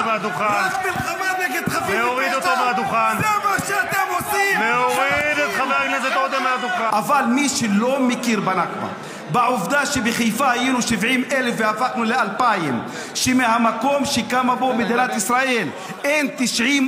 מהדוכן. רק מלחמה נגד חפים מפשע. להוריד אותו מהדוכן. זה מה שאתם עושים. להוריד את חבר הכנסת עודה מהדוכן. אבל מי שלא מכיר בנכבה, בעובדה שבחיפה היינו 70,000 והפכנו ל2,000, שמהמקום שקמה בו מדינת ישראל אין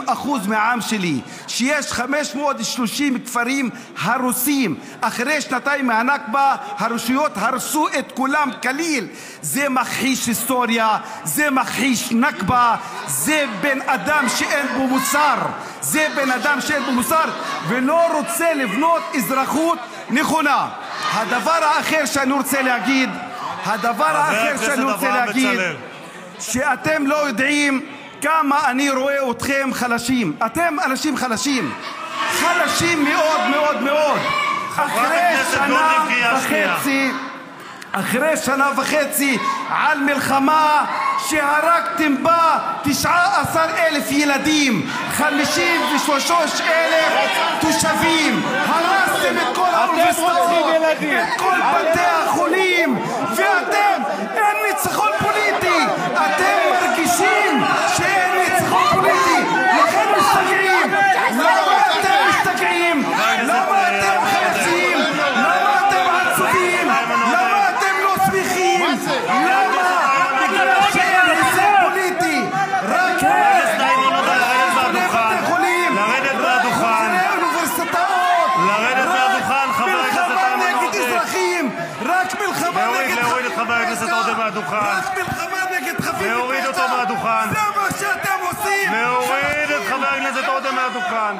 90% מהעם שלי, שיש 530 כפרים הרוסים, אחרי שנתיים מהנכבה הרשויות הרסו את כולם כליל. זה מכחיש היסטוריה, זה מכחיש נכבה, זה בן אדם שאין בו מוסר, זה בן אדם שאין בו מוסר ולא רוצה לבנות אזרחות נכונה. הדבר האחר שאני רוצה להגיד, שאתם לא יודעים כמה אני רואה אתכם חלשים. אתם אנשים חלשים, חלשים מאוד מאוד מאוד. אחרי שנה וחצי על מלחמה שהרגתם בה 19,000 ילדים, 53,000 תושבים, הרסתם את כל האוניברסיטאות, את כל בתי החולים, ואתם, אין ניצחון פוליטי. אתם מרגישים שאין ניצחון פוליטי, לכן משתגעים. למה אתם משתגעים? למה אתם חלשים? למה אתם עצובים? למה אתם לא שמחים? למה? בגלל שאין הישג פוליטי. רק בתי חולים, רק אוניברסיטאות, מלחמה נגד אזרחים, רק מלחמה נגד חפים להוריד אותו מהדוכן. זה מה שאתם עושים. להוריד את חבר הכנסת עודה מהדוכן.